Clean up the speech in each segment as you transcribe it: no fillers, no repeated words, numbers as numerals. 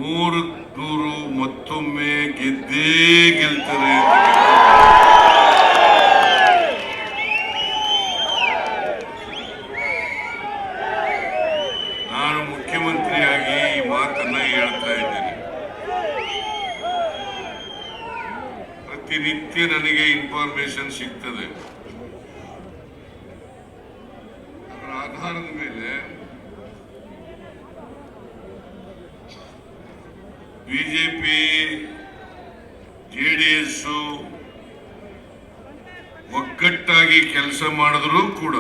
100 ಮತ್ತೊಮ್ಮೆ ಗೆದ್ದೇ ಗೆಲ್ತಾರೆ. ನಾನು ಮುಖ್ಯಮಂತ್ರಿಯಾಗಿ ಈ ಮಾತನ್ನ ಹೇಳ್ತಾ ಇದ್ದೇನೆ. ಪ್ರತಿನಿತ್ಯ ನನಗೆ ಇನ್ಫಾರ್ಮೇಶನ್ ಸಿಗ್ತದೆ. ಅದರ ಆಧಾರದ ಮೇಲೆ ಬಿಜೆಪಿ ಜೆಡಿಎಸ್ ಒಗ್ಗಟ್ಟಾಗಿ ಕೆಲಸ ಮಾಡಿದ್ರು ಕೂಡ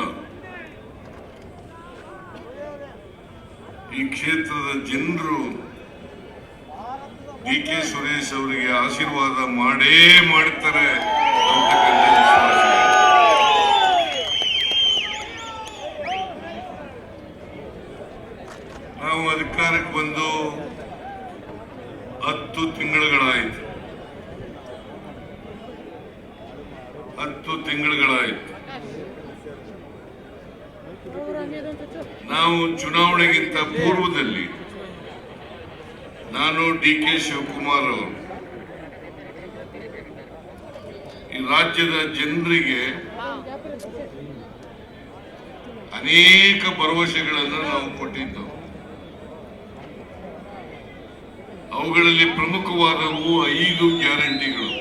ಈ ಕ್ಷೇತ್ರದ ಜನರು ಡಿ ಕೆ ಸುರೇಶ್ ಅವರಿಗೆ ಆಶೀರ್ವಾದ ಮಾಡೇ ಮಾಡ್ತಾರೆ ಅಂತಕ್ಕಂಥ ವಿಶ್ವಾಸ. ನಾವು ಅಧಿಕಾರಕ್ಕೆ ಬಂದು 10 ತಿಂಗಳುಗಳಾಯಿತು. 10 ತಿಂಗಳುಗಳಾಯಿತು. ನಾವು ಚುನಾವಣೆಗಿಂತ ಪೂರ್ವದಲ್ಲಿ ನಾನು ಡಿ ಕೆ ಶಿವಕುಮಾರ್ ಅವರು ಈ ರಾಜ್ಯದ ಜನರಿಗೆ ಅನೇಕ ಭರವಸೆಗಳನ್ನು ನಾವು ಕೊಟ್ಟಿದ್ದೆವು. ಅವುಗಳಲ್ಲಿ ಪ್ರಮುಖವಾದವು 5 ಗ್ಯಾರಂಟಿಗಳು.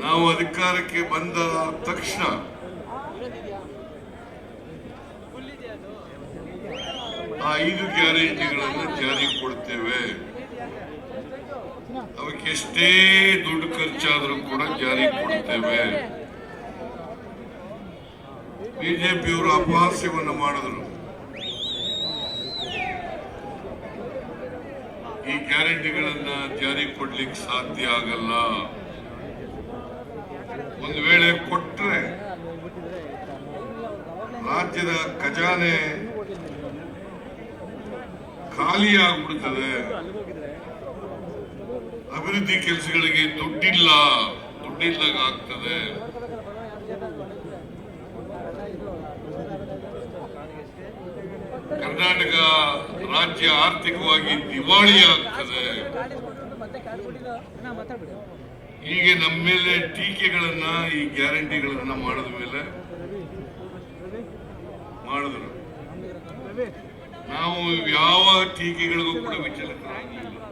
ನಾವು ಅಧಿಕಾರಕ್ಕೆ ಬಂದ ತಕ್ಷಣ ಆ 5 ಗ್ಯಾರಂಟಿಗಳನ್ನು ಜಾರಿಗೆ ಕೊಡ್ತೇವೆ. ಅವಕ್ಕೆ ಎಷ್ಟೇ ದುಡ್ಡು ಖರ್ಚಾದರೂ ಕೂಡ ಜಾರಿಗೆ ಕೊಡ್ತೇವೆ. ಬಿಜೆಪಿಯವರು ಅಪಹಾಸ್ಯವನ್ನು ಮಾಡಿದ್ರು. ಈ ಗ್ಯಾರಂಟಿಗಳನ್ನ ಜಾರಿಗೆ ಕೊಡ್ಲಿಕ್ಕೆ ಸಾಧ್ಯ ಆಗಲ್ಲ. ಒಂದು ವೇಳೆ ಕೊಟ್ರೆ ರಾಜ್ಯದ ಖಜಾನೆ ಖಾಲಿಯಾಗ್ಬಿಡ್ತದೆ. ಅಭಿವೃದ್ಧಿ ಕೆಲಸಗಳಿಗೆ ದುಡ್ಡಿಲ್ಲದಾಗ ಆಗ್ತದೆ. ಕರ್ನಾಟಕ ರಾಜ್ಯ ಆರ್ಥಿಕವಾಗಿ ದಿವಾಳಿ ಆಗ್ತದೆ. ಹೀಗೆ ನಮ್ಮ ಮೇಲೆ ಟೀಕೆಗಳನ್ನ ಈ ಗ್ಯಾರಂಟಿಗಳನ್ನ ಮಾಡಿದ ಮೇಲೆ ಮಾಡಿದ್ರು. ನಾವು ಯಾವ ಟೀಕೆಗಳಿಗೂ ಕೂಡ ವಿಚಲಿತರಾಗಲಿಲ್ಲ.